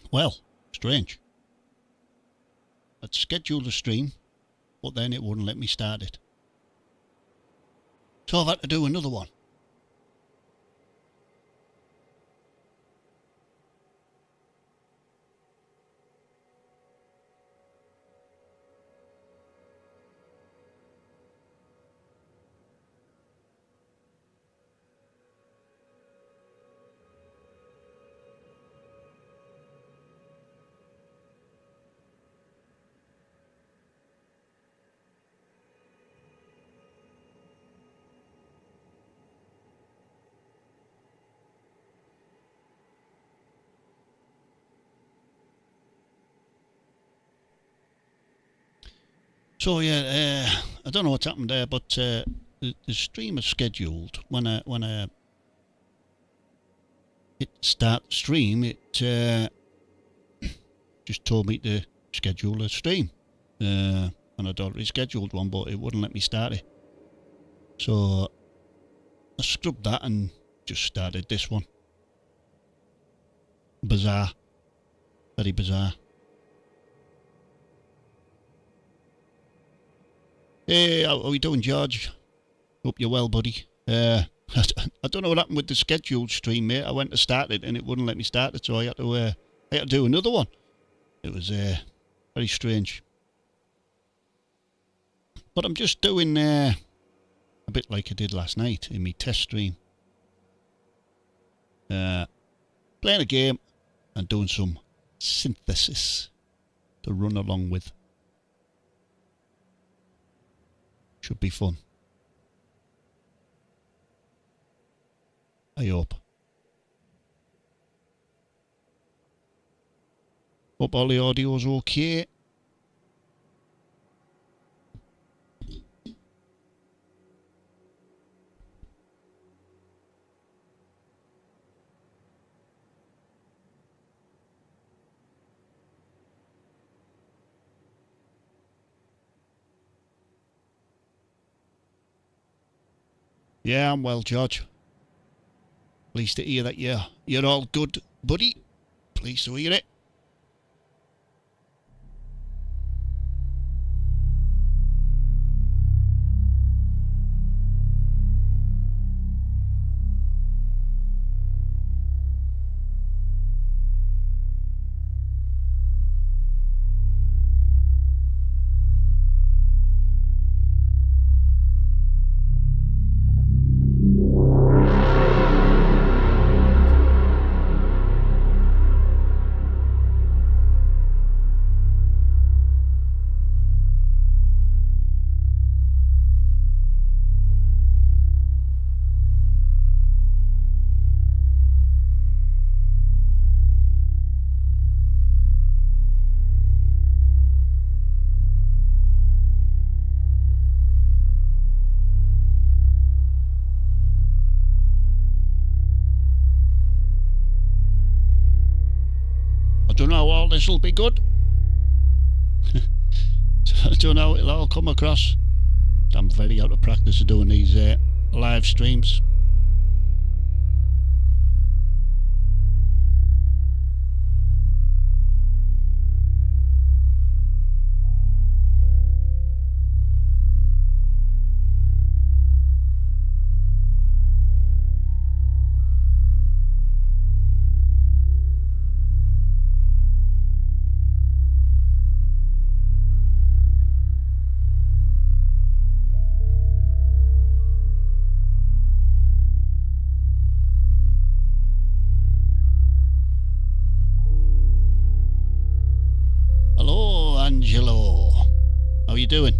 Well, strange. I'd scheduled a stream, but then it wouldn't let me start it. So I've had to do another one. So yeah, I don't know what's happened there, but the stream is scheduled. When I hit start stream, it just told me to schedule a stream, and I'd already scheduled one, but it wouldn't let me start it. So I scrubbed that and just started this one. Bizarre, very bizarre. Hey, how are we doing, George? Hope you're well, buddy. I don't know what happened with the scheduled stream, mate. I went to start it and it wouldn't let me start it, so I had to do another one. It was very strange. But I'm just doing a bit like I did last night in my test stream. Playing a game and doing some synthesis to run along with. Should be fun. I hope. Hope all the audio's okay. Yeah, I'm well, George. Pleased to hear that you're all good, buddy. Pleased to hear it. I don't know how all this will be good. I don't know how it'll all come across. I'm very out of practice of doing these live streams. Hello, Angelo. How are you doing?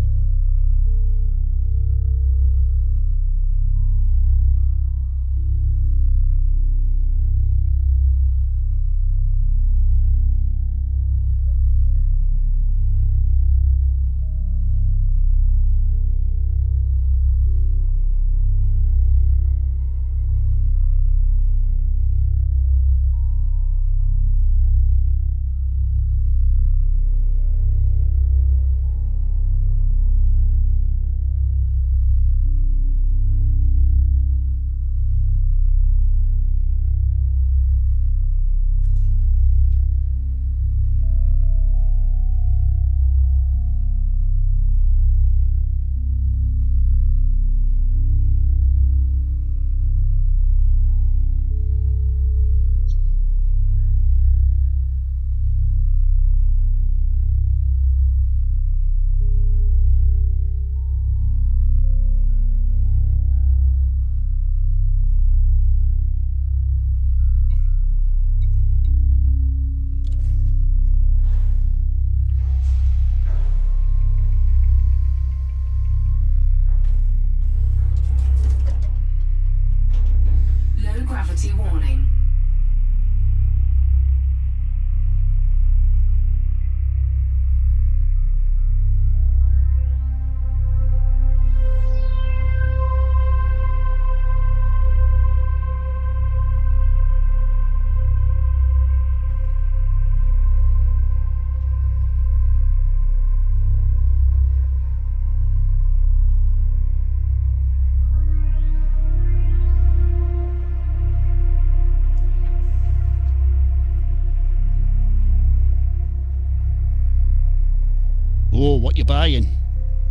what you're buying,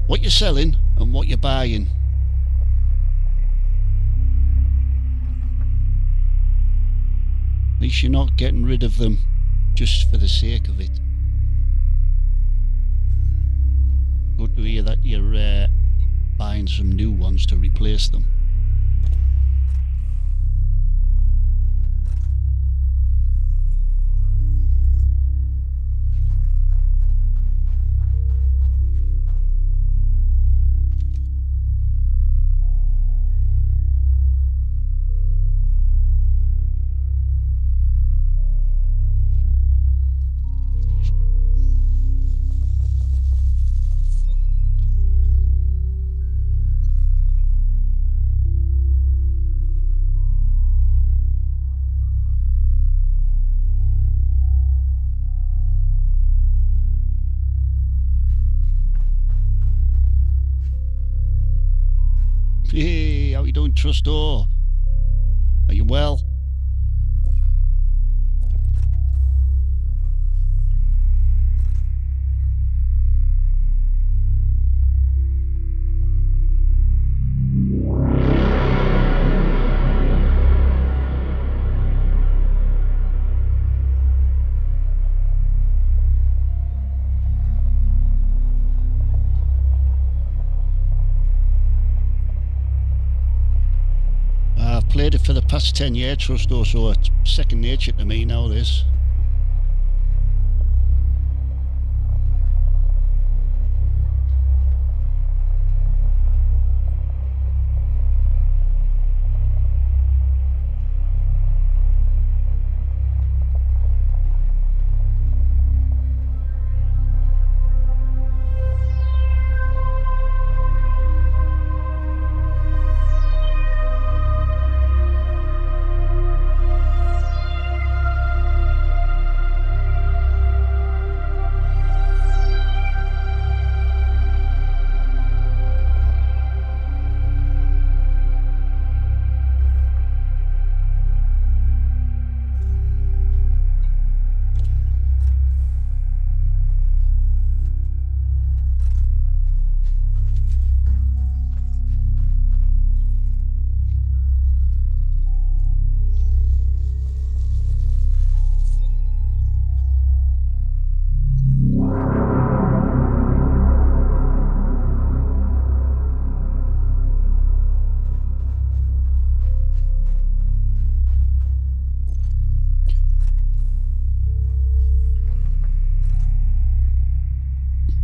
what you're selling, and what you're buying. At least you're not getting rid of them just for the sake of it. Good to hear that you're buying some new ones to replace them. Hey, how you doing, Trusto? Are you well? I've played it for the past 10 years, Trusto, so it's second nature to me now, this.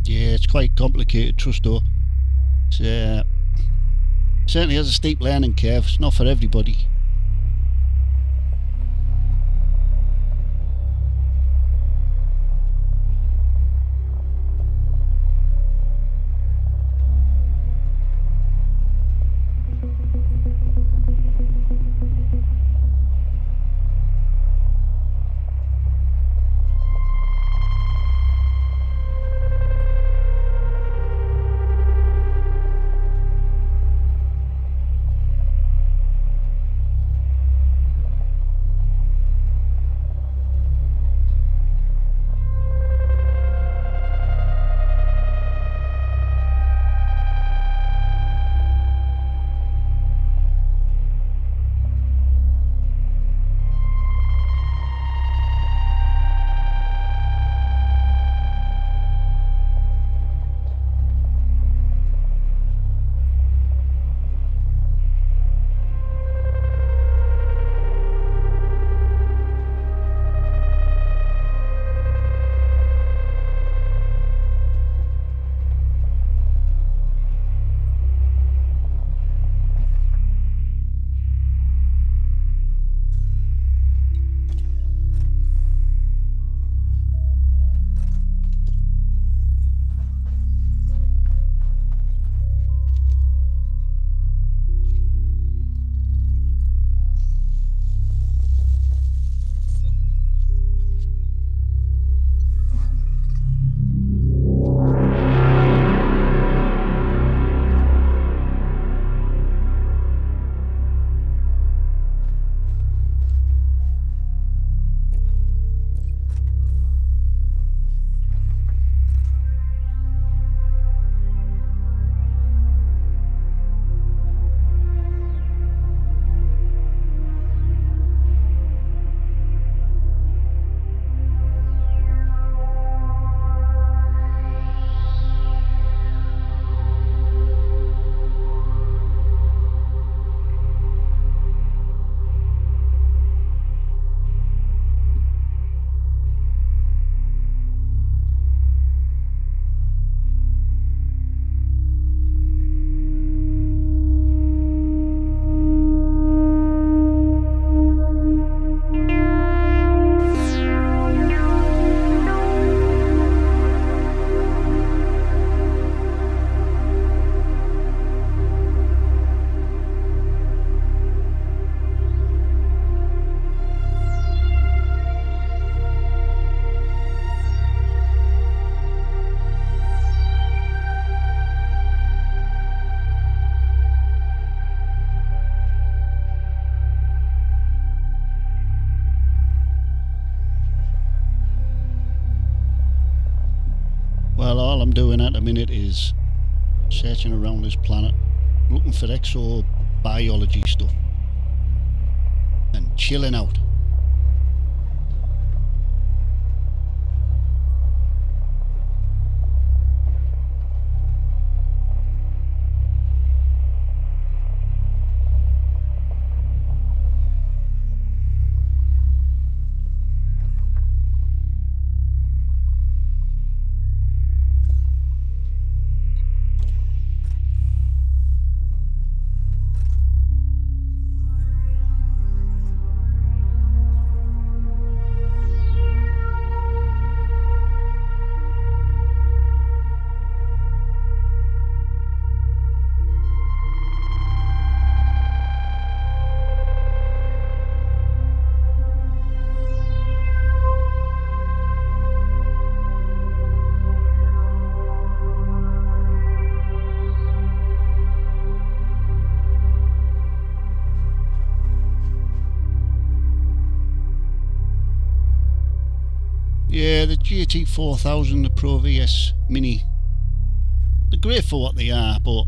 Yeah, it's quite complicated, Trusto. It certainly has a steep learning curve. It's not for everybody. all I'm doing at the minute is searching around this planet, looking for exobiology stuff and chilling out. Yeah, the GT4000, the Pro VS Mini, they're great for what they are, but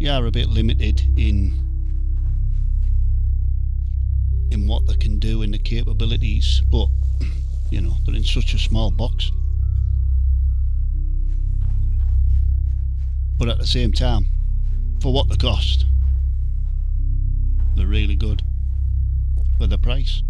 you are a bit limited in what they can do and the capabilities, but you know, they're in such a small box. But at the same time, for what they cost, they're really good for the price.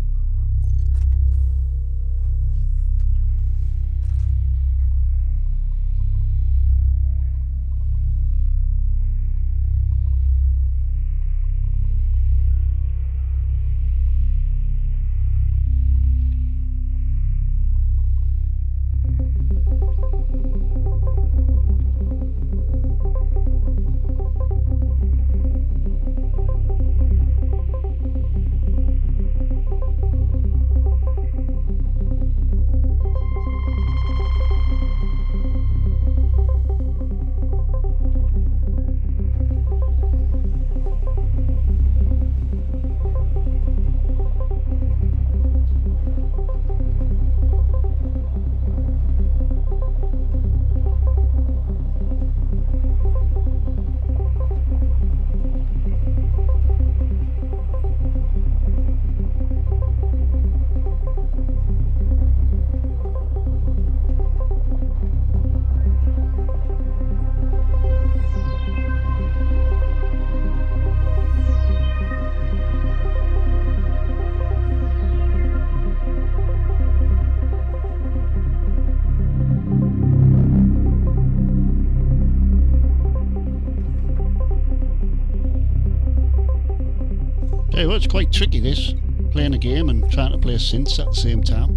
Hey, well, it's quite tricky this, playing a game and trying to play synths at the same time.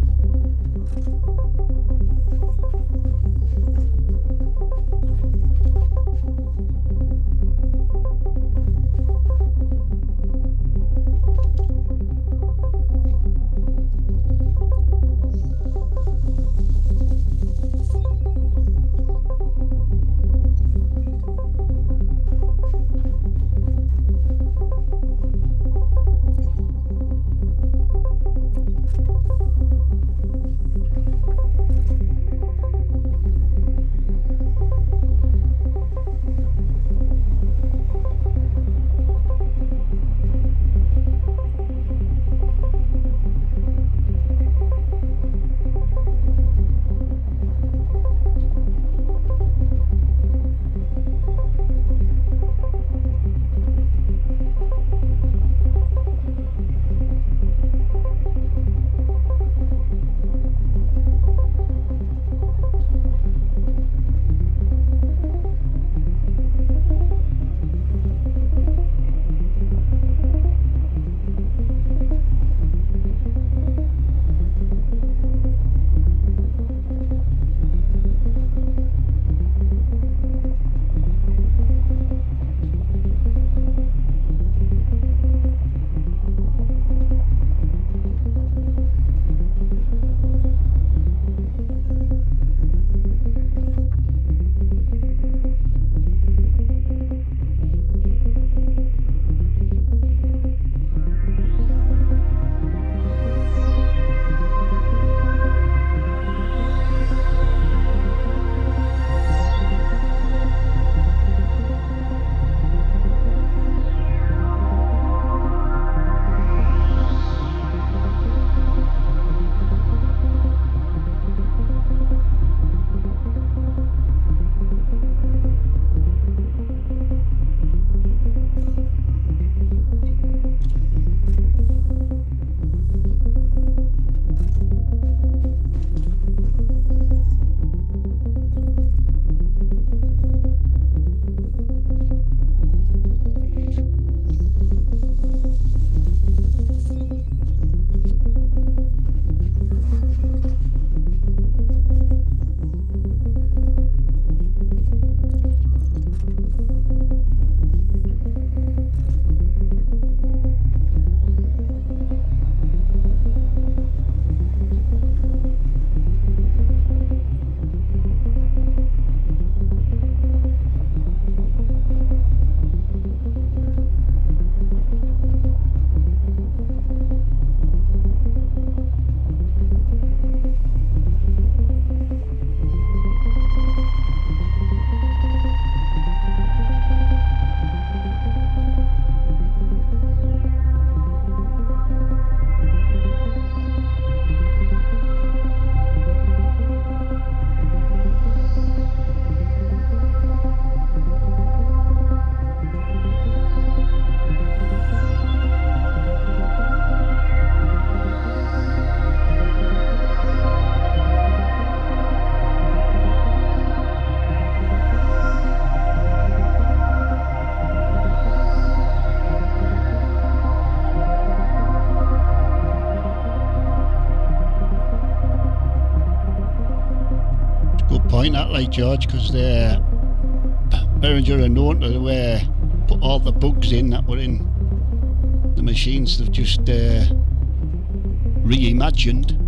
point that, like, George, because Behringer are known to put all the bugs in that were in the machines they've just reimagined.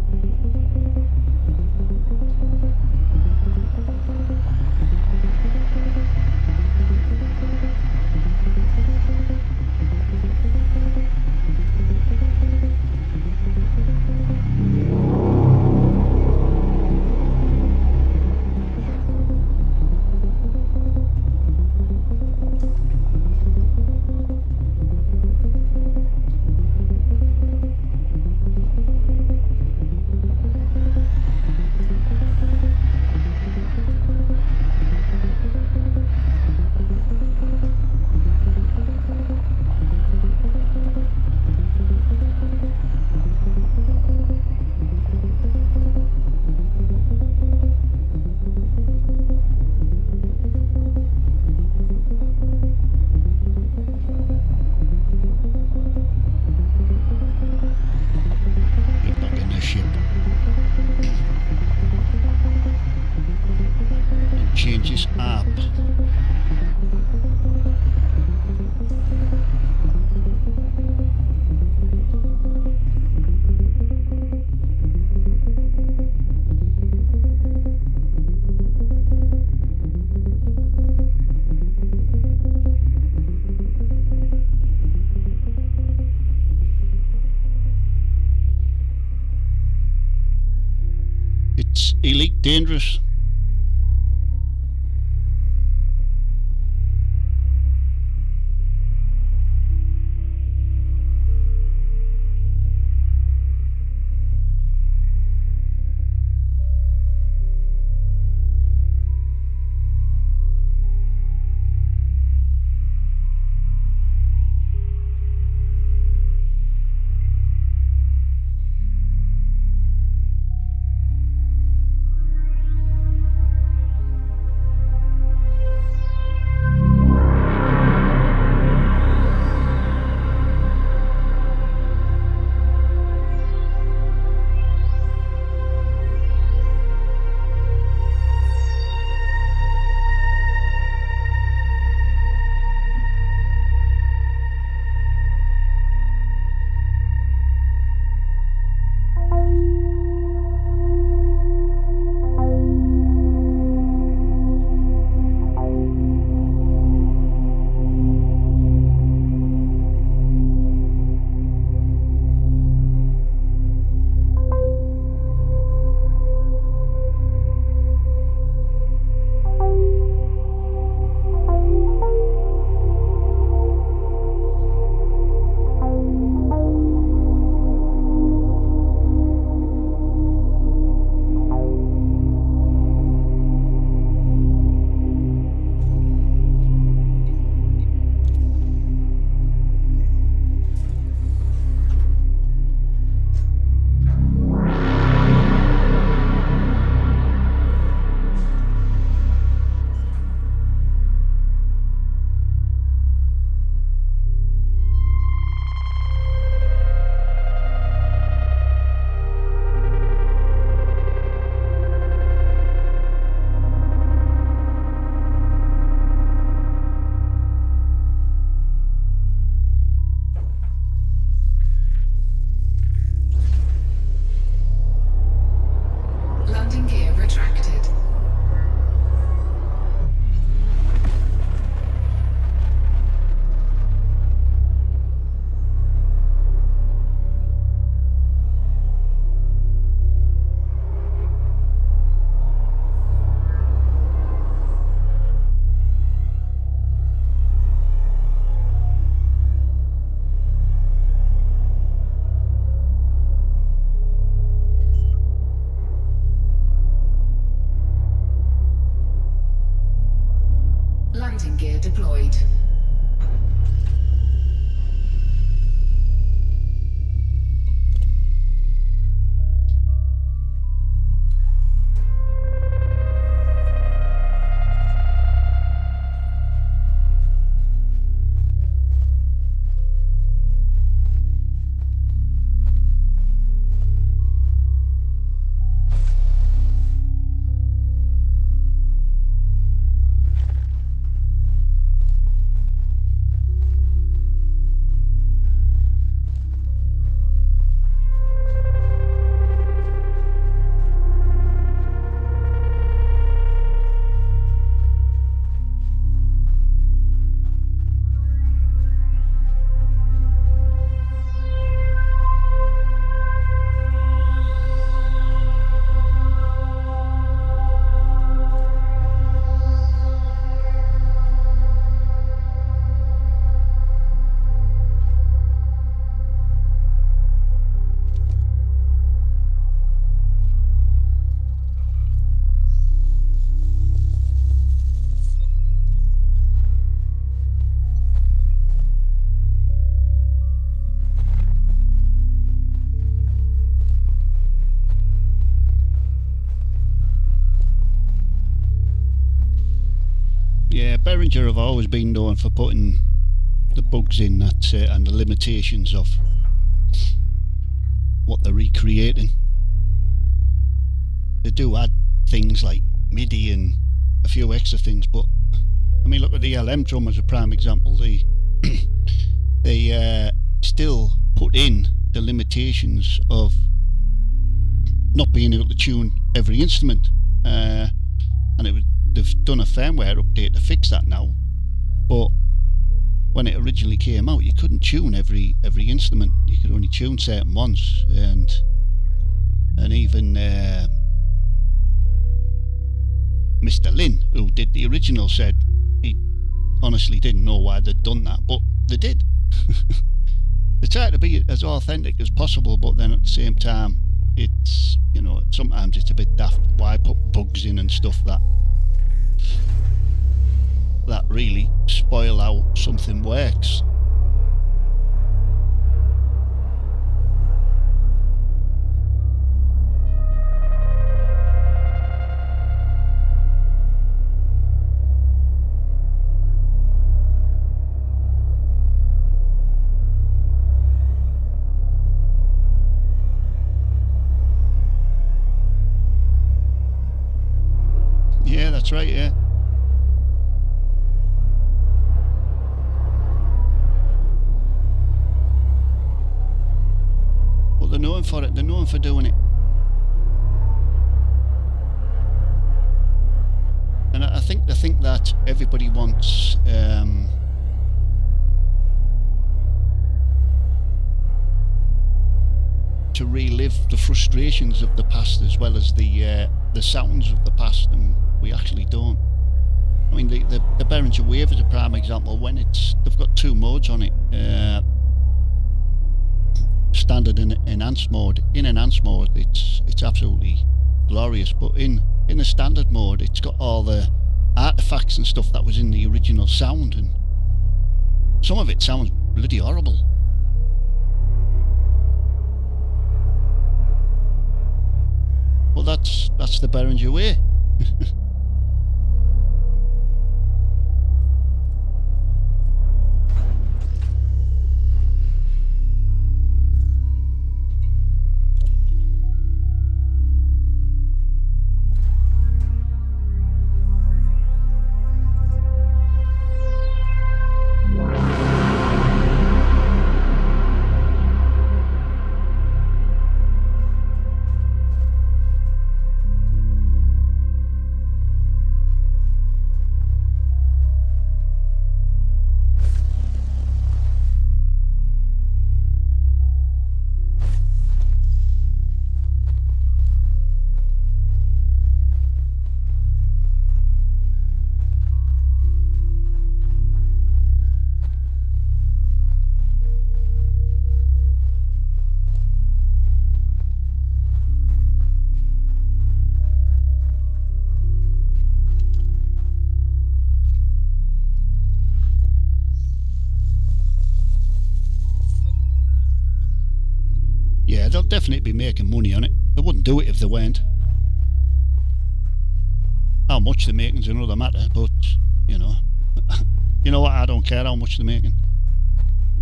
Changes up. It's elite dangerous. Landing gear deployed. Behringer have always been known for putting the bugs in that and the limitations of what they're recreating. They do add things like MIDI and a few extra things, but I mean, look at the LM drum as a prime example. They still put in the limitations of not being able to tune every instrument, and they've done a firmware update to fix that now. But when it originally came out, you couldn't tune every instrument. You could only tune certain ones, and even Mr. Lynn, who did the original, said he honestly didn't know why they'd done that, but they did. They try to be as authentic as possible, but then at the same time, it's, you know, sometimes it's a bit daft. Why put bugs in and stuff that really spoil how something works? Yeah, that's right, yeah. Well, they're known for it. They're known for doing it. And I think they think that everybody wants to relive the frustrations of the past as well as the sounds of the past, and we actually don't. I mean, the Behringer Wave is a prime example. When they've got two modes on it, standard and enhanced mode. In enhanced mode, it's absolutely glorious, but in the standard mode, it's got all the artifacts and stuff that was in the original sound, and some of it sounds bloody horrible. Well, that's the Behringer way. Yeah, they'll definitely be making money on it. They wouldn't do it if they weren't. How much they're making is another matter, but, you know, you know what, I don't care how much they're making.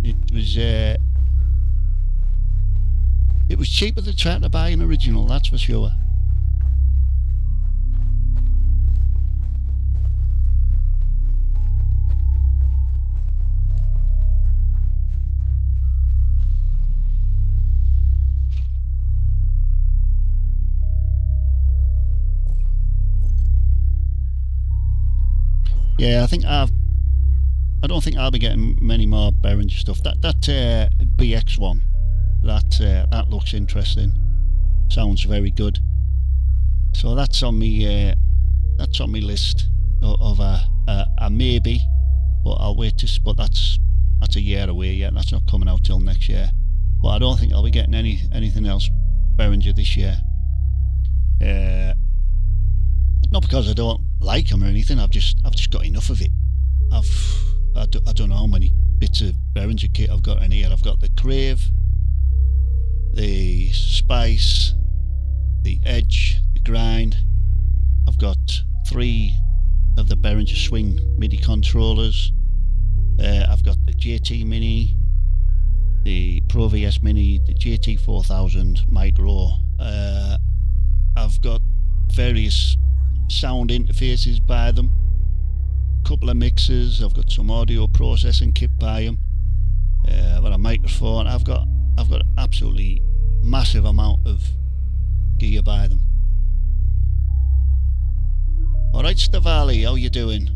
It was cheaper than trying to buy an original, that's for sure. Yeah, I don't think I'll be getting many more Behringer stuff. That BX one, that looks interesting. Sounds very good. So that's on me list of a maybe, but I'll wait to. But that's a year away yet. That's not coming out till next year. But I don't think I'll be getting anything else Behringer this year. Not because I don't like them or anything. I've just got enough of it. I don't know how many bits of Behringer kit I've got in here. I've got the Crave, the Spice, the Edge, the Grind. I've got 3 of the Behringer Swing MIDI controllers. I've got the JT Mini, the Pro VS Mini, the JT 4000 Micro. I've got various sound interfaces by them, a couple of mixers. I've got some audio processing kit by them. I've got a microphone. I've got absolutely massive amount of gear by them. Alright, Stavali, how you doing?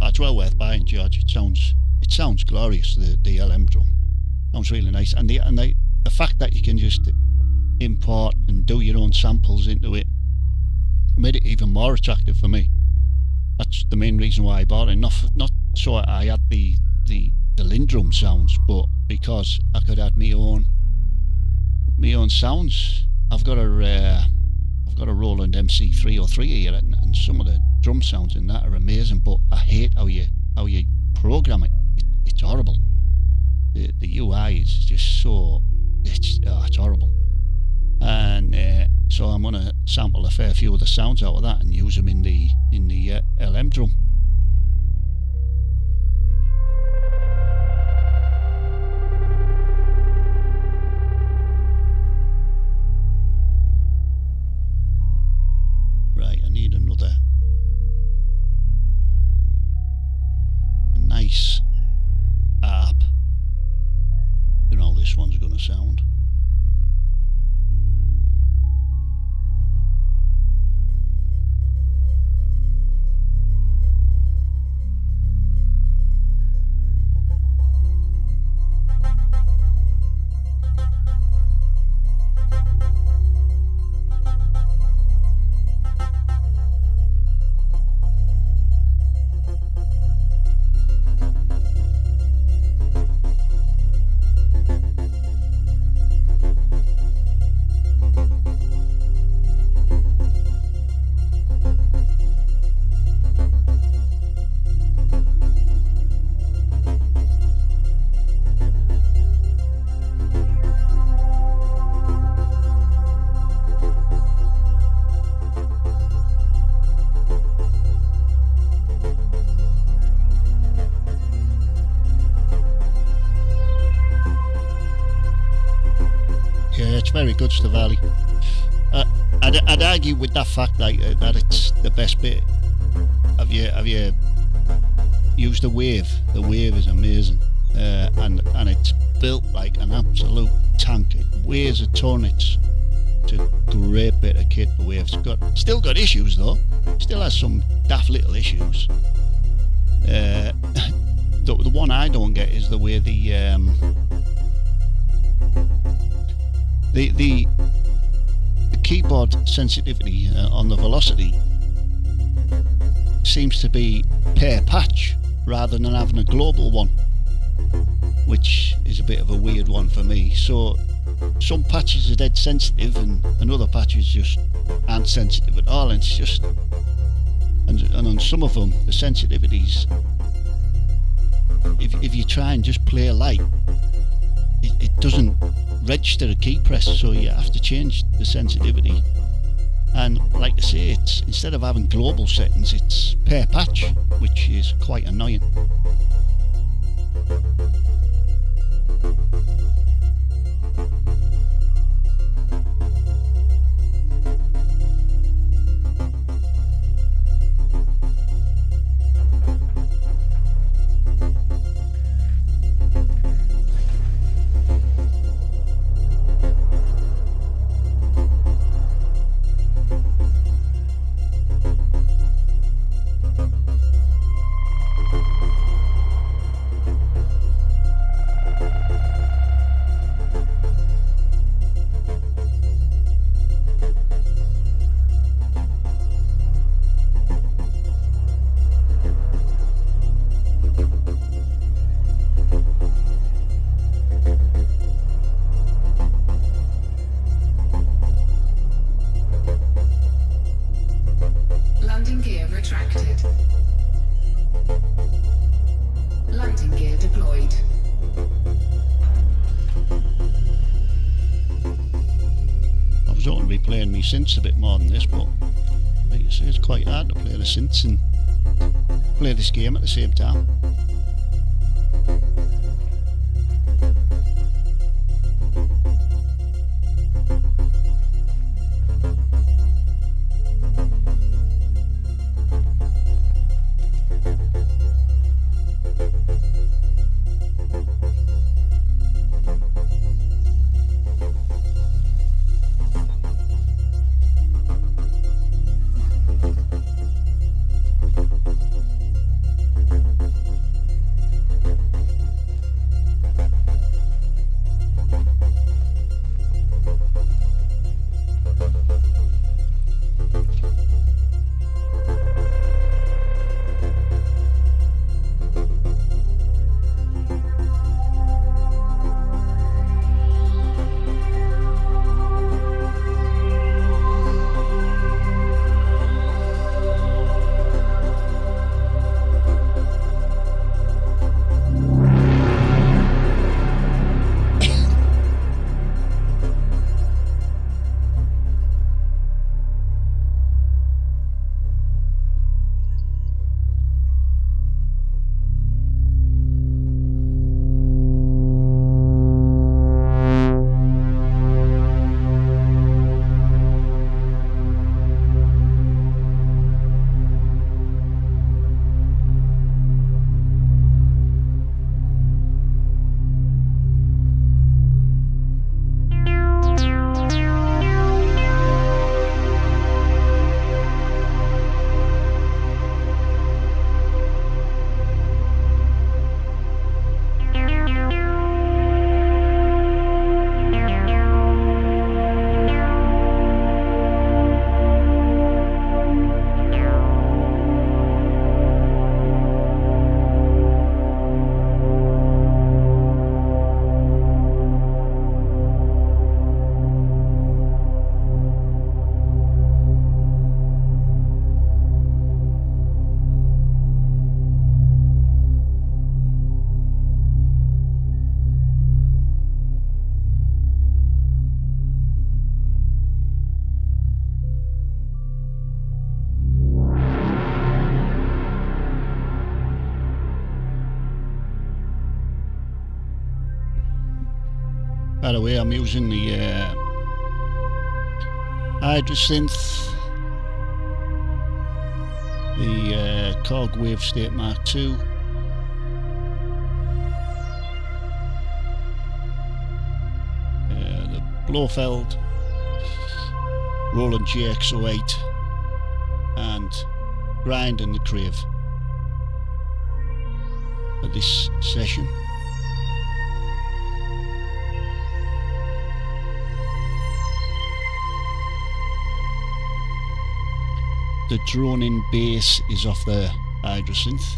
It's well worth buying, George. It sounds glorious. The LM drum sounds really nice, and the fact that you can just import and do your own samples into it made it even more attractive for me. That's the main reason why I bought it. Not so I had the Lindrum sounds, but because I could add my own sounds. I've got a Roland MC303 here, and some of the drum sounds in that are amazing. But I hate how you program it. It's horrible. The UI is just so it's horrible. And so I'm gonna sample a fair few of the sounds out of that and use them in the LM drum. Right, I need a nice app. You know how this one's gonna sound. Very good, Stavali. I'd argue with that fact that it's the best bit. Have you used the Wave? The Wave is amazing, and it's built like an absolute tank. It weighs a ton. It's a great bit of kit. The Wave's still got issues though. Still has some daft little issues. The one I don't get is the way the keyboard sensitivity on the velocity seems to be per patch rather than having a global one, which is a bit of a weird one for me. So some patches are dead sensitive and other patches just aren't sensitive at all, and it's just and on some of them the sensitivities, if you try and just play light, it doesn't register a key press, so you have to change the sensitivity. And like I say, it's instead of having global settings, it's per patch, which is quite annoying. playing me synths a bit more than this, but like you say, it's quite hard to play the synths and play this game at the same time. By the way, I'm using the Synth, the Korg Wave State Mark II, the Blofeld Roland GX08, and Grind and the Crave for this session. The drone-in bass is off the Synth.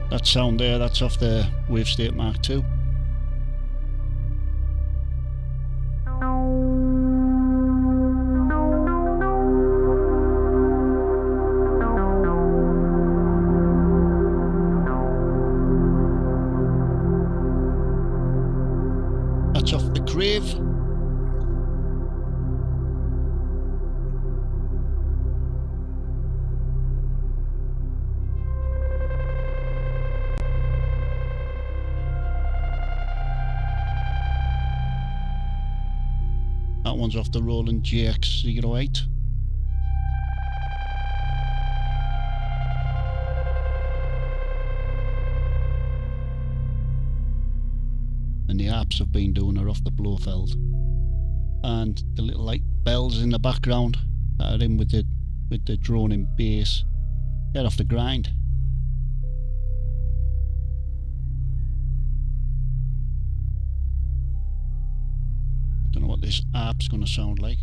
That sound there, that's off the Wave State Mark II. That's off the Crave. That one's off the Roland GX08. And the harps I've been doing are off the Blofeld. And the little light bells in the background that are in with the drone-in bass, they're off the Grind. Don't know what this harp's going to sound like.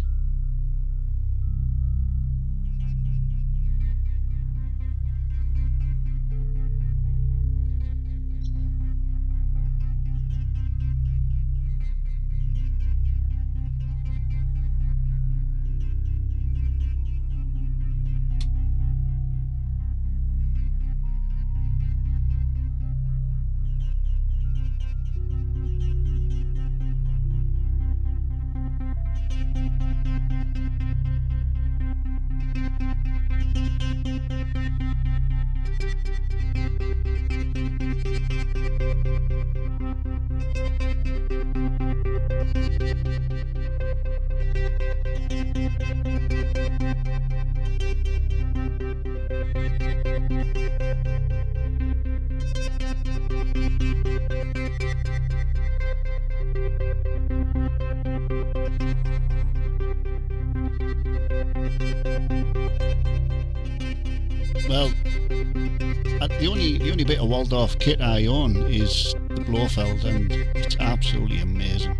the only bit of Waldorf kit I own is the Blofeld, and it's absolutely amazing.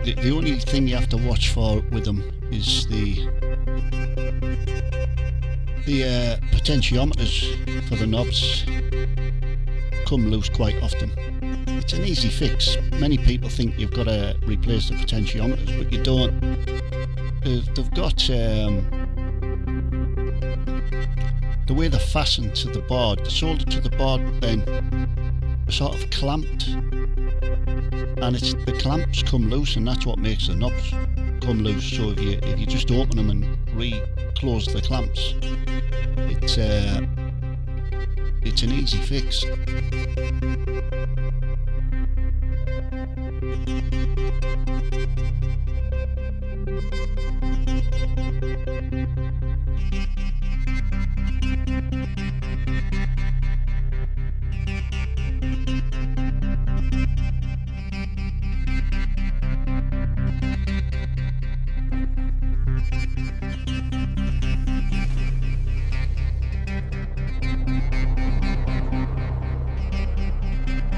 It's the only thing you have to watch for with them is the potentiometers for the knobs come loose quite often. It's an easy fix. Many people think you've got to replace the potentiometers, but you don't. They've got the way they're fastened to the board, they're soldered to the board, then they're sort of clamped, and the clamps come loose, and that's what makes the knobs come loose. So if you just open them and re-close the clamps, it's an easy fix.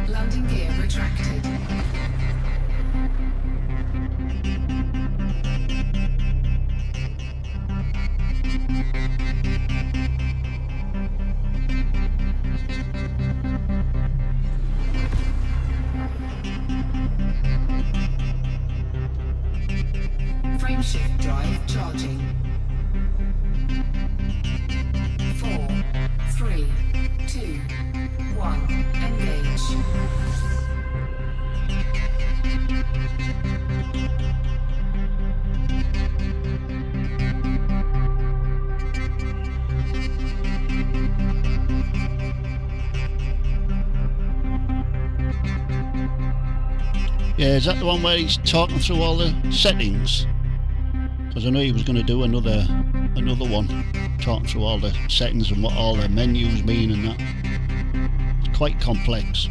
Landing gear retracted. Frameshift drive charging. 4, 3, 2, 1, engage. Yeah, is that the one where he's talking through all the settings? Because I know he was going to do another one, talking through all the settings and what all the menus mean and that. It's quite complex.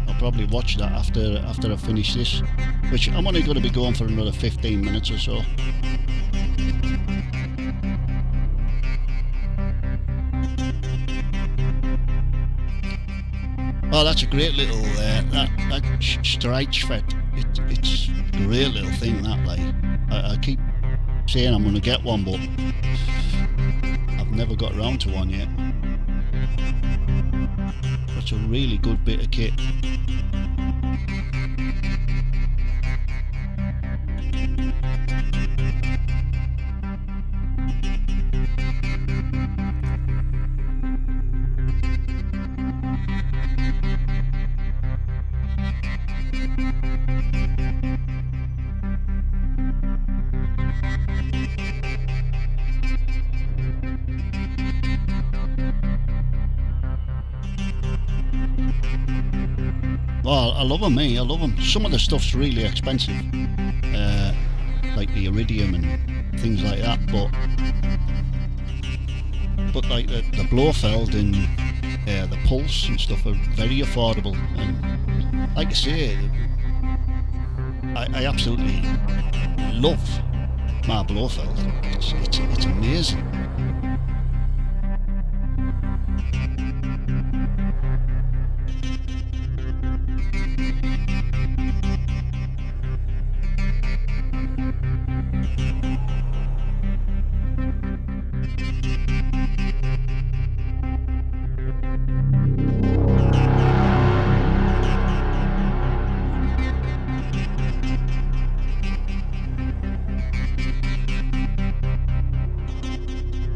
I'll probably watch that after I finish this, which I'm only going to be going for another 15 minutes or so. Oh, that's a great little that Streichfett. It's a great little thing, that. Like, I keep saying I'm going to get one, but I've never got around to one yet. That's a really good bit of kit. Oh, I love them, I love them. Some of the stuff's really expensive, like the iridium and things like that, but like the Blofeld and the Pulse and stuff are very affordable. And like I say, I absolutely love my Blofeld. It's amazing.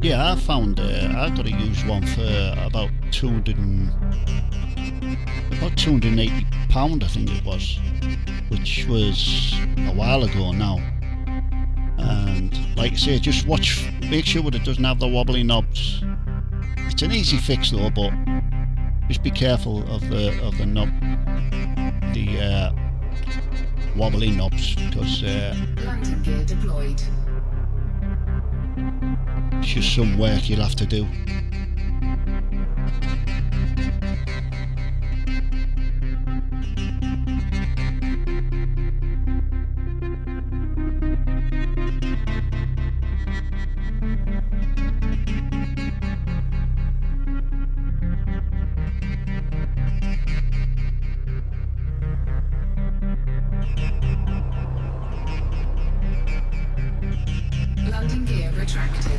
Yeah, I found I got to use one for about £280, I think it was, which was a while ago now. And like I say, just make sure that it doesn't have the wobbly knobs. It's an easy fix though, but just be careful of the knob, the wobbly knobs, because landing gear deployed. It's just some work you'll have to do. Landing gear retracted.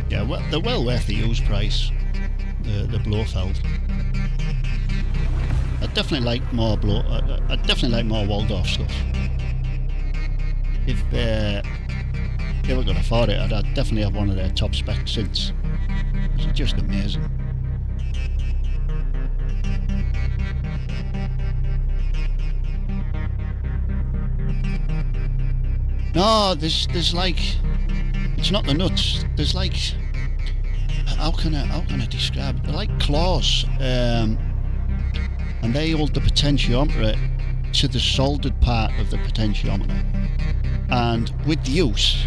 Yeah, well, they're well worth the use price. The Blofeld. I'd definitely like more I'd definitely like more Waldorf stuff. If ever could afford it, I'd definitely have one of their top spec synths. It's just amazing. No, there's like, it's not the nuts. There's like, how can I describe it? They're like claws, and they hold the potentiometer to the soldered part of the potentiometer. And with use,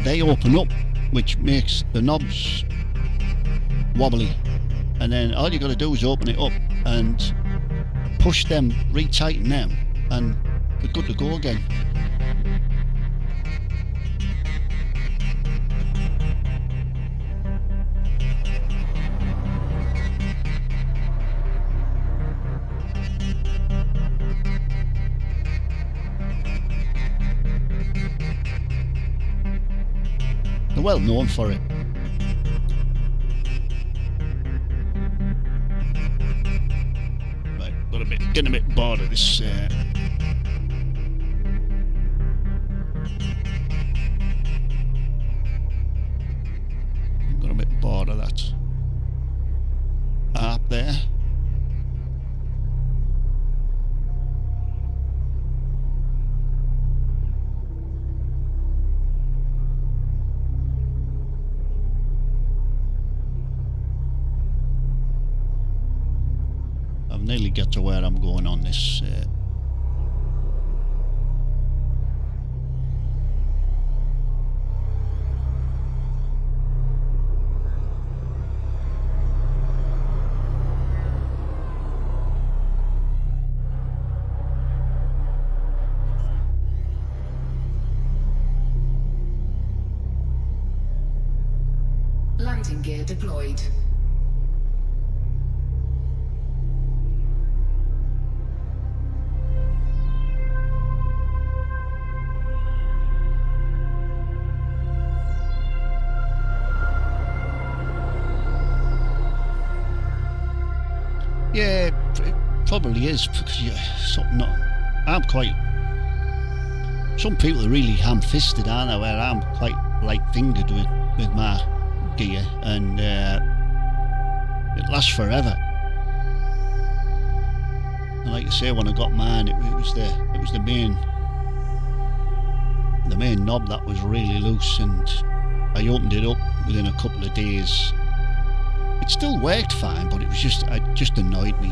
they open up, which makes the knobs wobbly. And then all you got to do is open it up and push them, retighten them, and they're good to go again. They're well known for it. Right, getting a bit bored of this. Got a bit bored of that up there. I've nearly got to where I'm going on this. Landing gear deployed. Yeah, it probably is, because I'm quite. Some people are really ham-fisted, aren't they? Where I'm quite light-fingered with my gear, and it lasts forever. And like I say, when I got mine, it was the main knob that was really loose, and I opened it up within a couple of days. It still worked fine, but it just annoyed me.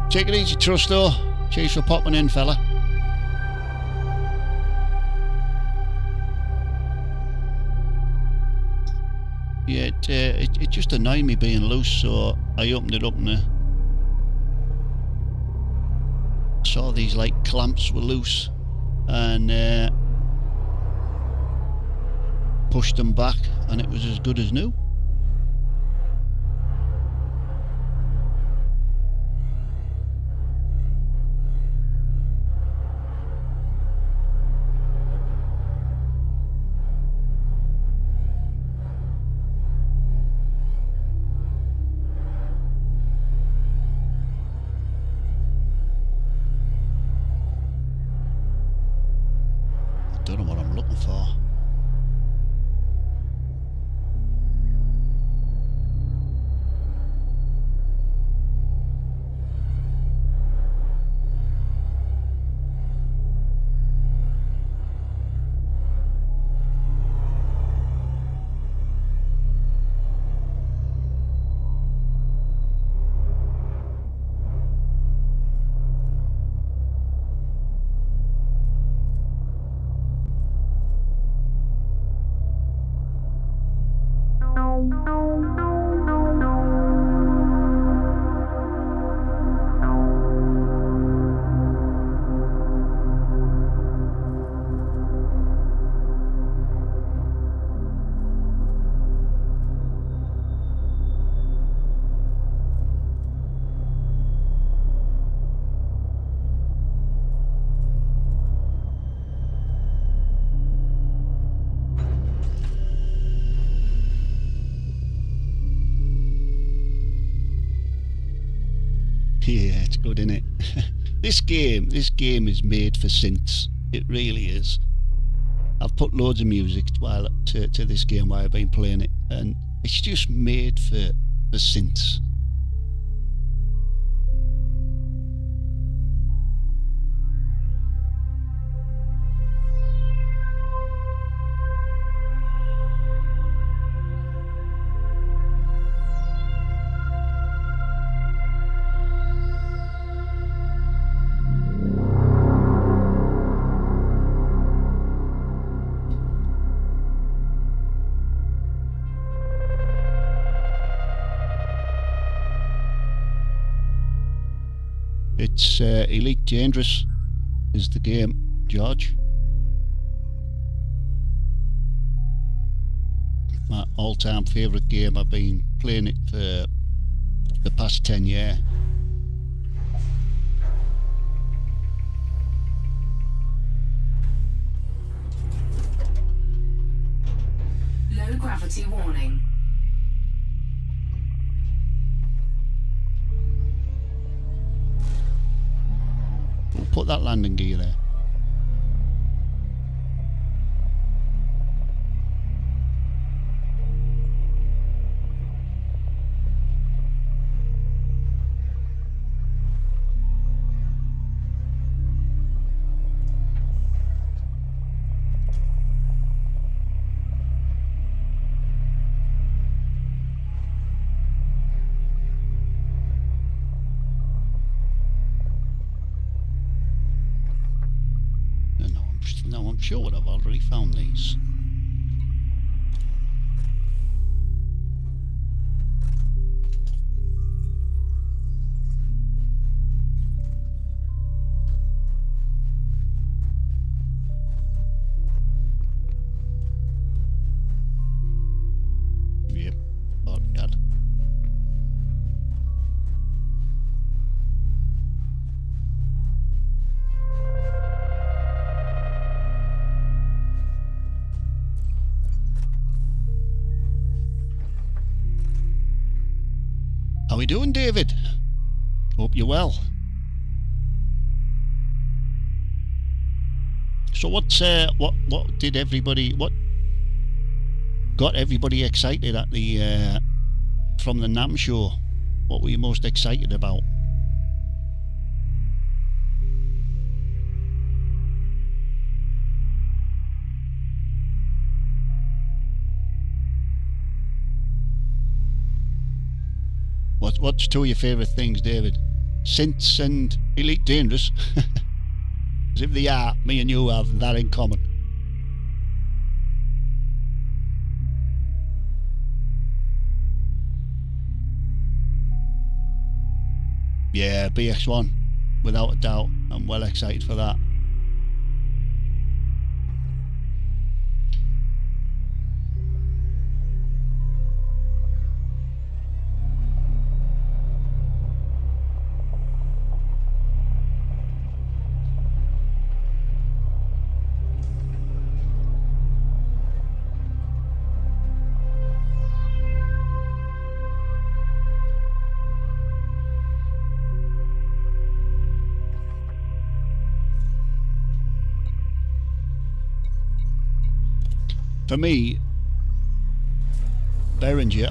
Take it easy, Trusto. Cheers for popping in, fella. Yeah, it just annoyed me being loose, so I opened it up and saw these like clamps were loose, and pushed them back, and it was as good as new. I don't know what I'm looking for. Yeah, it's good, isn't it? This game is made for synths. It really is. I've put loads of music to this game while I've been playing it, and it's just made for synths. It's Elite Dangerous is the game, George. My all-time favourite game. I've been playing it for the past 10 years. Low gravity warning. We'll put that landing gear there. No, I'm sure I've already found these. Yep, already had. How we doing, David? Hope you're well. So what did everybody, what got everybody excited at the from the NAMM show? What were you most excited about? What's two of your favourite things, David? Synths and Elite Dangerous? As if they are, me and you have that in common. Yeah, BX1, without a doubt. I'm well excited for that. For me, Behringer,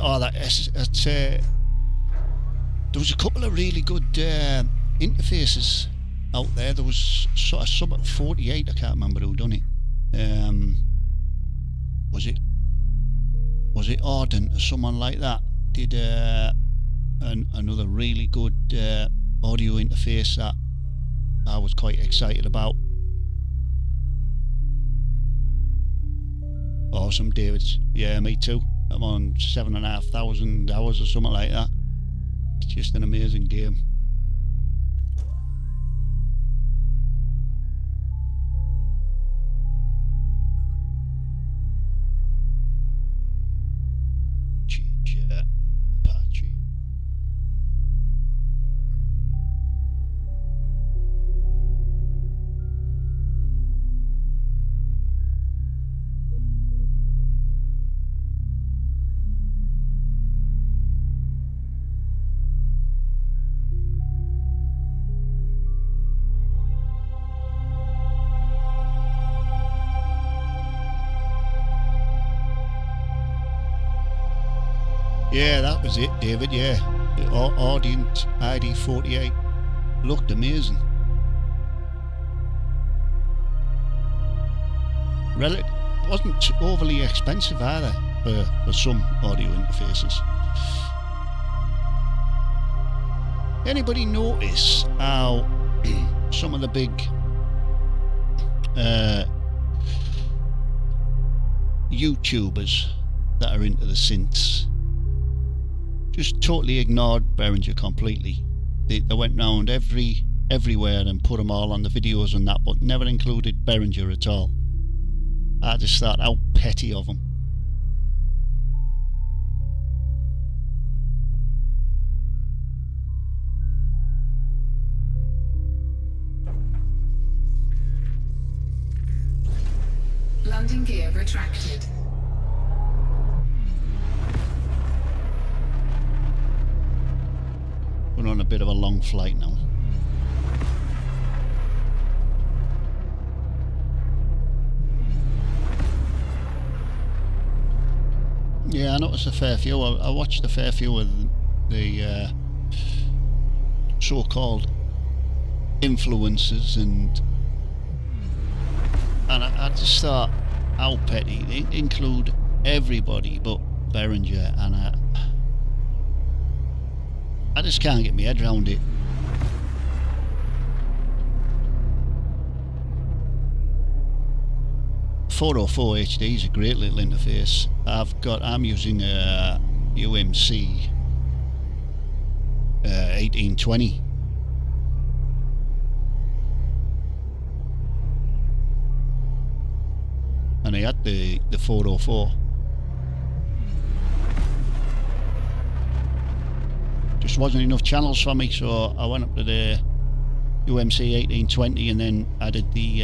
there was a couple of really good interfaces out there. There was sort of some at 48, I can't remember who done it. Was it Ardent or someone like that? Did another really good audio interface that I was quite excited about. Awesome, David. Yeah, me too. I'm on 7,500 hours or something like that. It's just an amazing game. Change Apache. Yeah, that was it, David. Yeah, the Audient ID48 looked amazing. Wasn't overly expensive either for some audio interfaces. Anybody notice how some of the big YouTubers that are into the synths just totally ignored Behringer completely? They went round everywhere and put them all on the videos and that, but never included Behringer at all. I just thought how petty of them. Landing gear retracted. We're on a bit of a long flight now. Yeah, I noticed a fair few. I watched a fair few of the so-called influencers, and I just thought how petty. They include everybody but Behringer, and I just can't get my head around it. .404 HD is a great little interface. I'm using a UMC 1820. And I had the 404. Just wasn't enough channels for me, so I went up to the UMC 1820 and then added the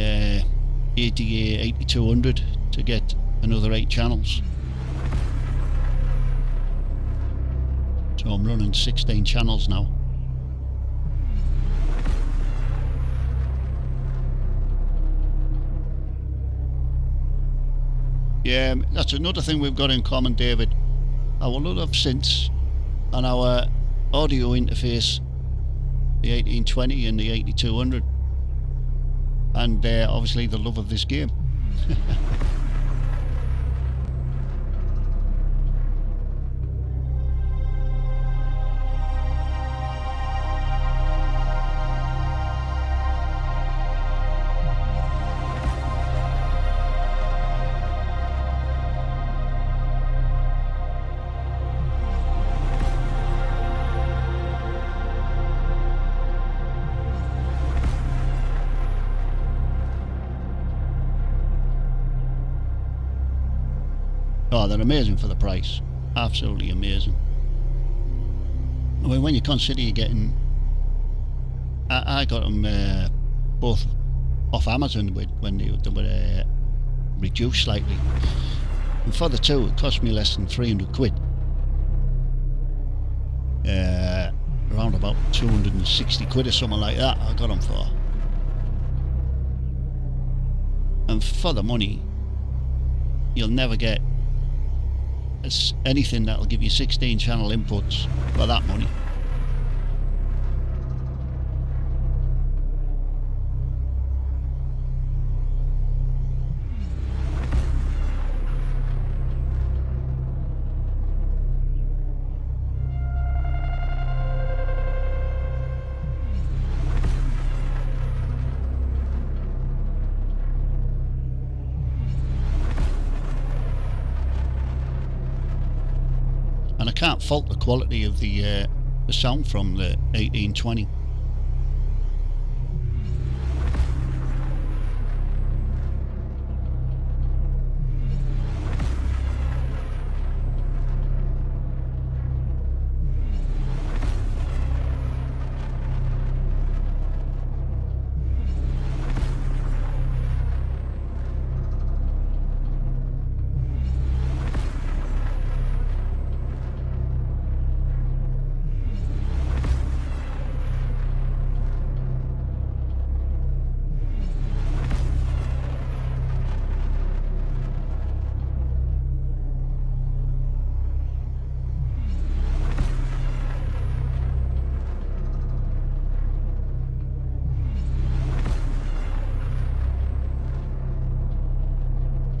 ADA 8200 to get another 8 channels. So I'm running 16 channels now. Yeah, that's another thing we've got in common, David. Our love of synths and our audio interface, the 1820 and the 8200, and obviously the love of this game. Oh, they're amazing for the price. Absolutely amazing. I mean, when you consider you're getting... I got them both off Amazon when they were reduced slightly. And for the two, it cost me less than 300 quid. Around about 260 quid or something like that I got them for. And for the money, you'll never get anything that'll give you 16 channel inputs for that money. And I can't fault the quality of the sound from the 1820.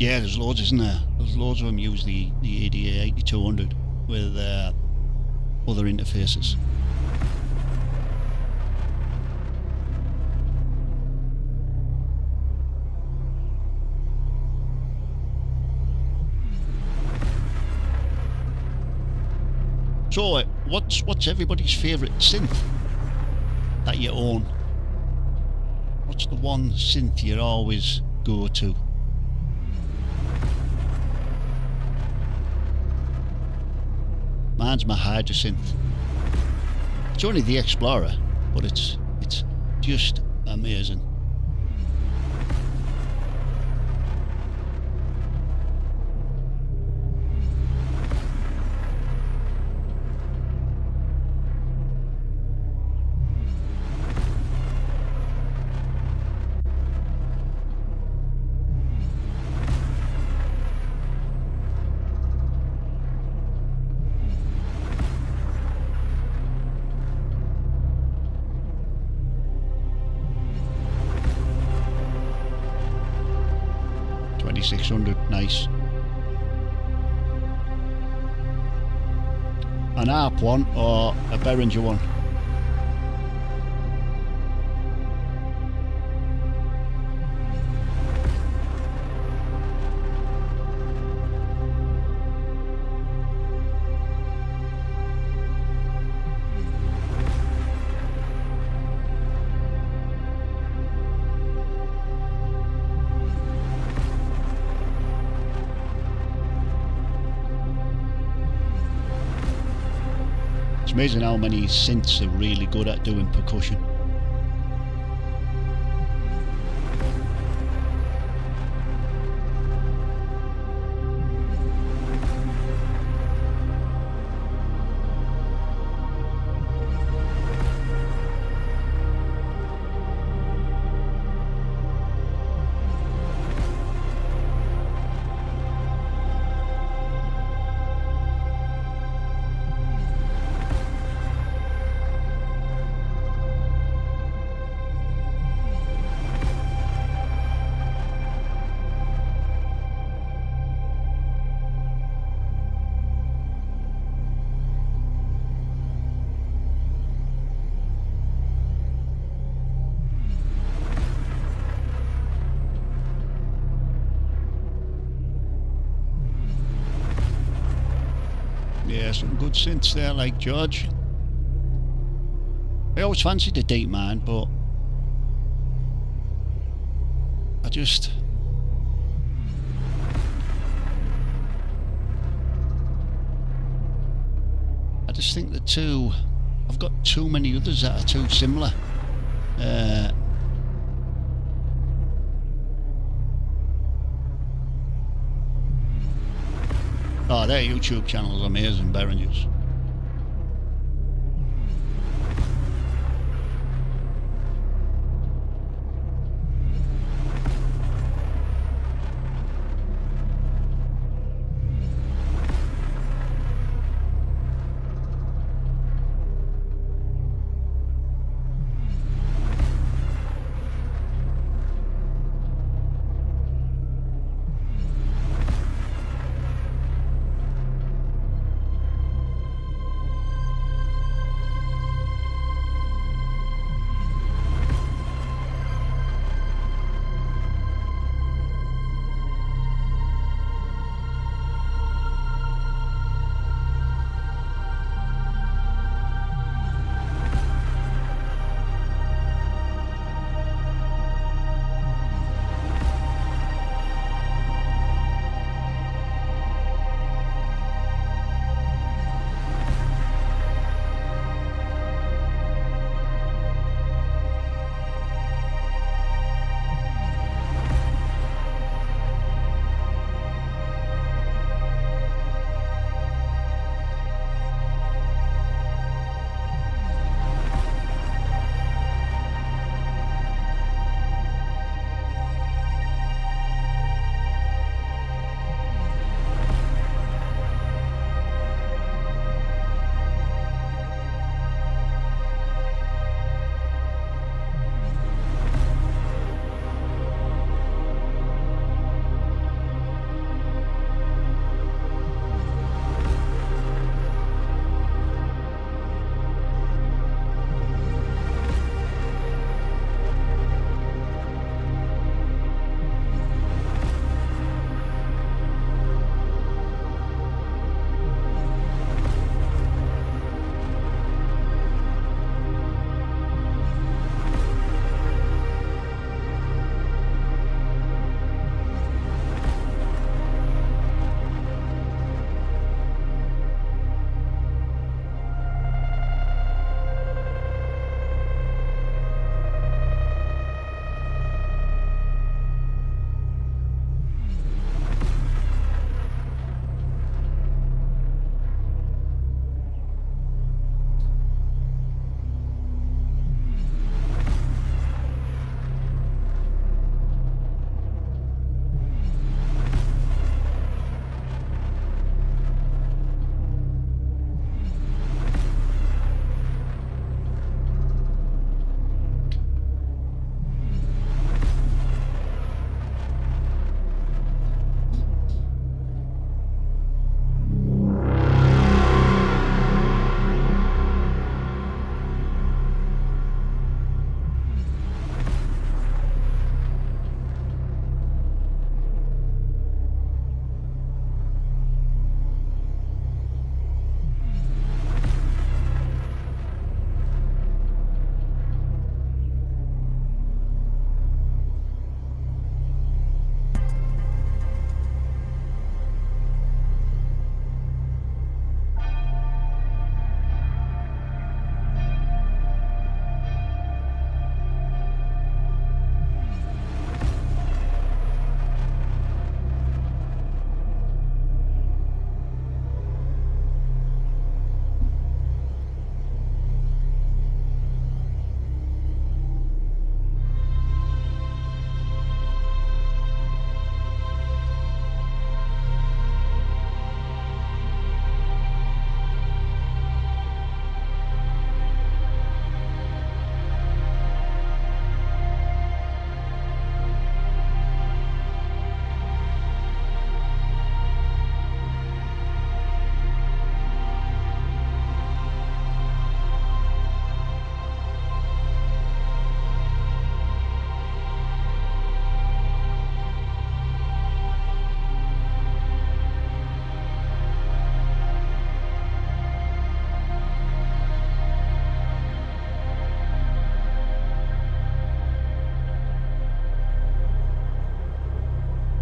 Yeah, there's loads, isn't there? There's loads of them use the ADA 8200 with other interfaces. So, what's everybody's favourite synth that you own? What's the one synth you always go to? Mine's my Hydrosynth. It's only the Explorer, but it's just amazing. $2,600, nice. An ARP one or a Behringer one? It's amazing how many synths are really good at doing percussion. Yeah, some good synths there, like George. I always fancied the Deep Man, but I just think the two, I've got too many others that are too similar. Oh, their YouTube channel is amazing, Behringer's.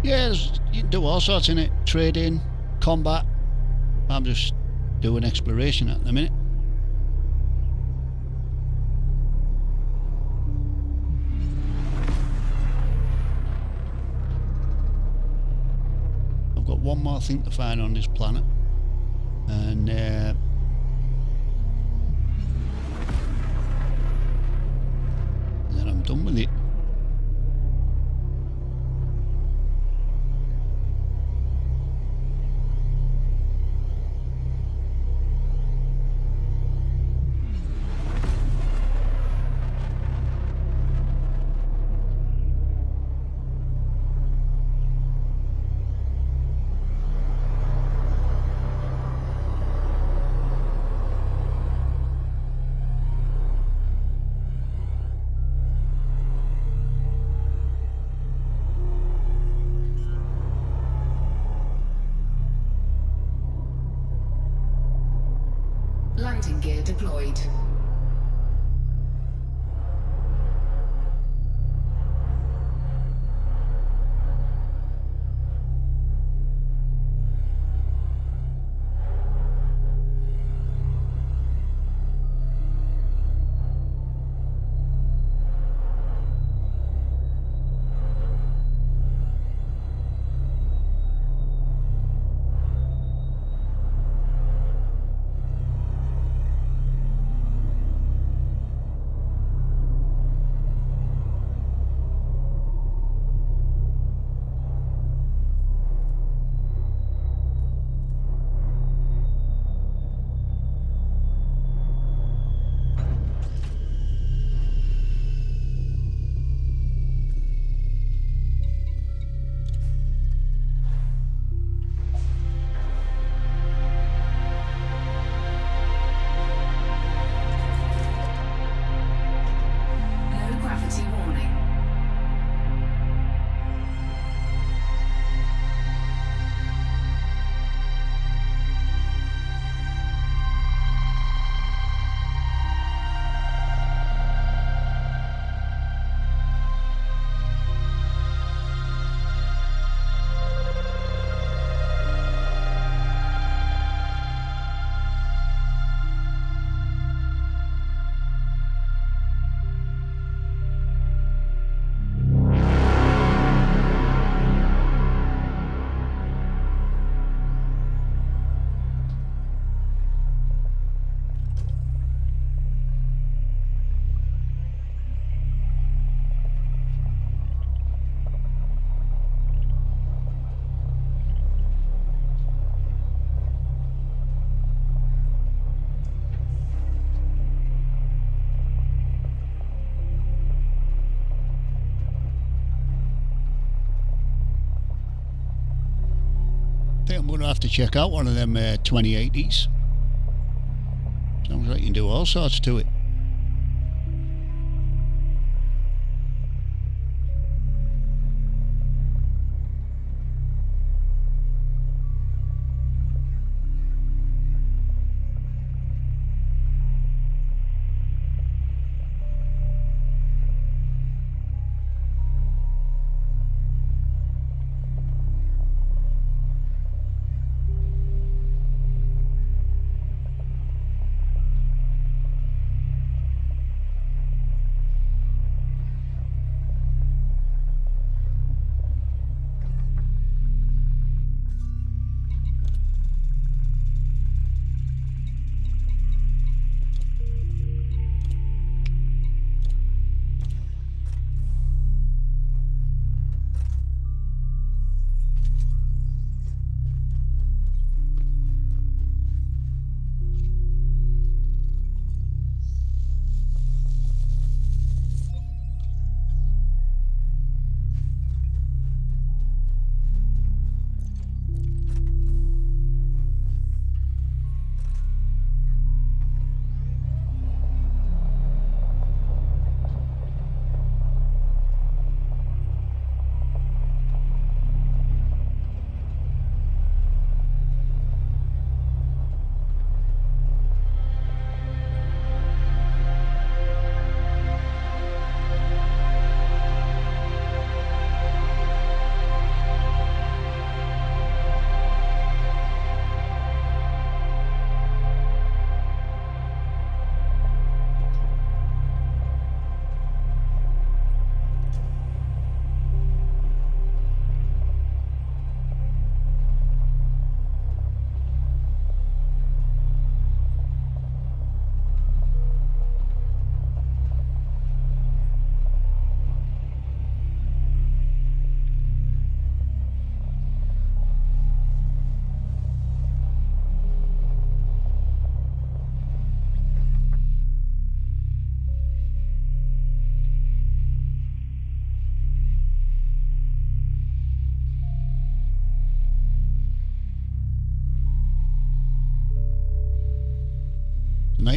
Yeah, you can do all sorts in it. Trading, combat. I'm just doing exploration at the minute. I've got one more thing to find on this planet. And then I'm done with it. Landing gear deployed. Low gravity warning. I think I'm going to have to check out one of them 2080s. Sounds like you can do all sorts to it.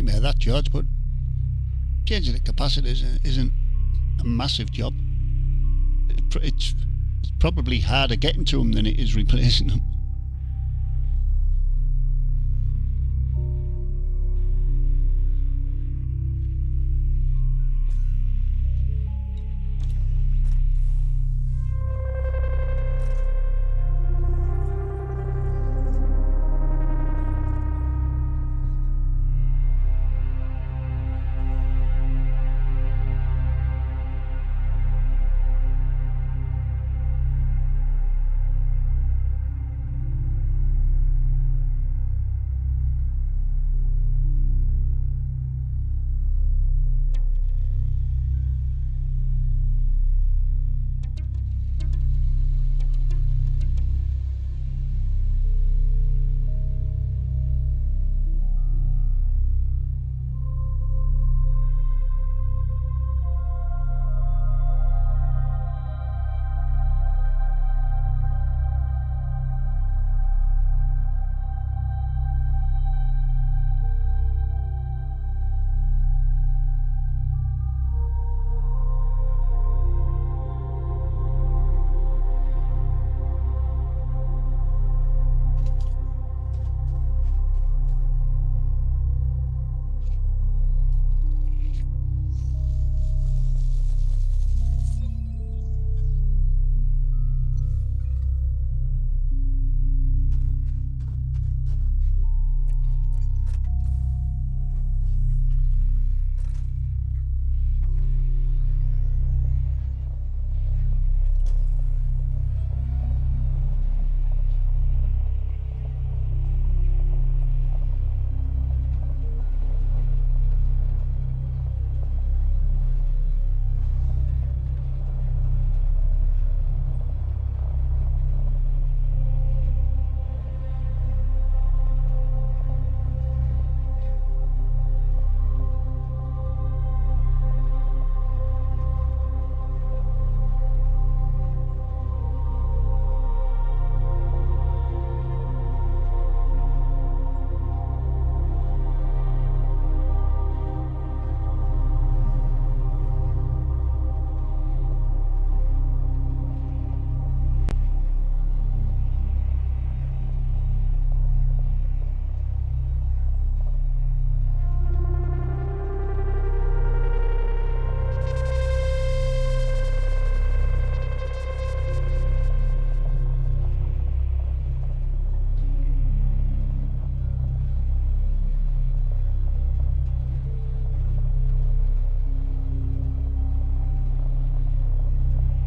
nightmare, that, George, but changing the capacitors isn't a massive job. It's probably harder getting to them than it is replacing them.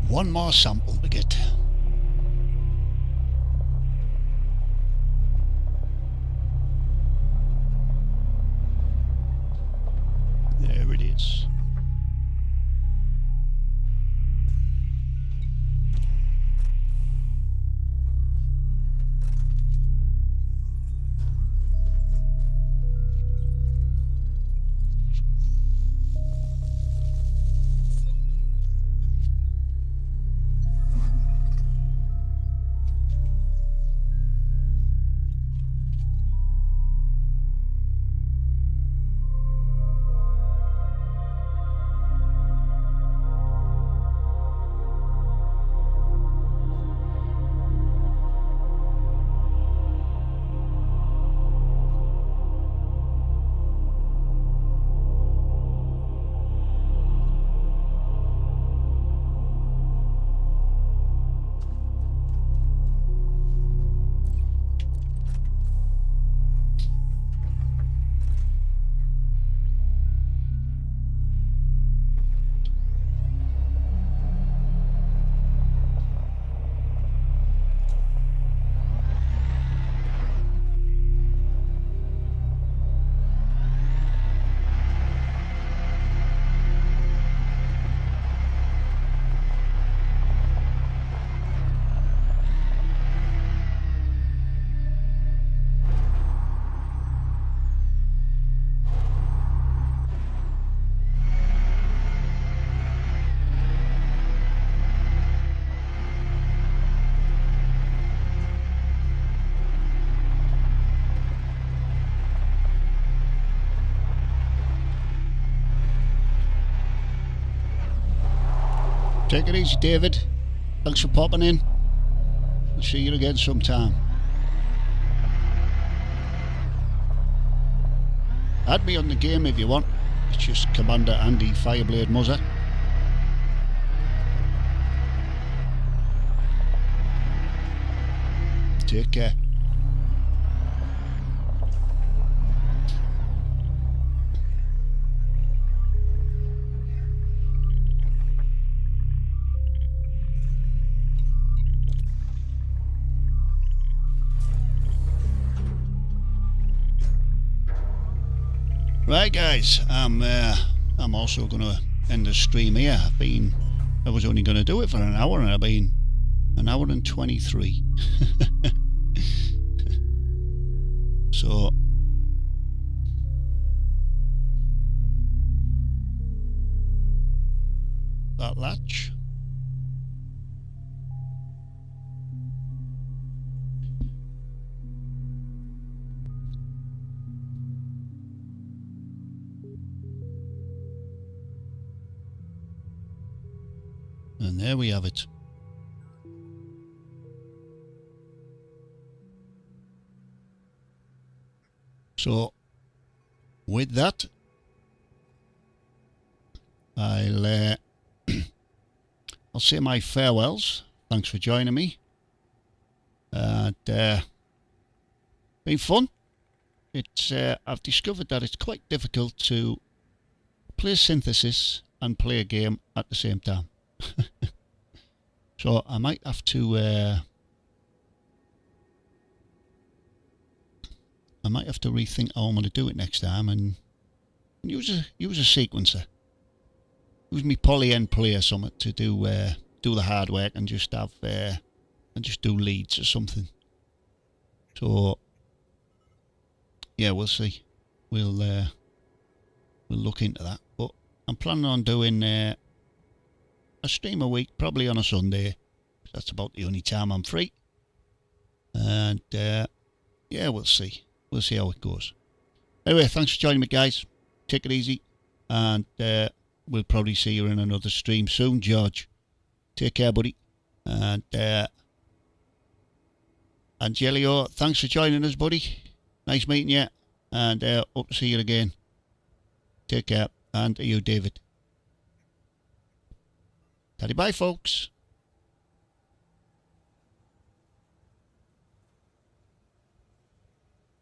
One more sample to get. There it is. Take it easy, David. Thanks for popping in. I'll see you again sometime. Add me on the game if you want. It's just Commander Andy Fireblade Muzzer. Take care. Right, guys, I'm also going to end the stream here. I was only going to do it for an hour, and I've been an hour and 23. So that latch. And there we have it. So, with that, I'll say my farewells. Thanks for joining me. And been fun. It's I've discovered that it's quite difficult to play synthesis and play a game at the same time. So I might have to rethink how I'm going to do it next time and use a sequencer. Use me poly-end play or something to do the hard work and just have do leads or something. So yeah, we'll see. We'll look into that. But I'm planning on doing a stream a week, probably on a Sunday. That's about the only time I'm free. And yeah, we'll see. We'll see how it goes. Anyway, thanks for joining me, guys. Take it easy. And we'll probably see you in another stream soon, George. Take care, buddy. And Angelio, thanks for joining us, buddy. Nice meeting you. And hope to see you again. Take care. And you, David. Bye, folks.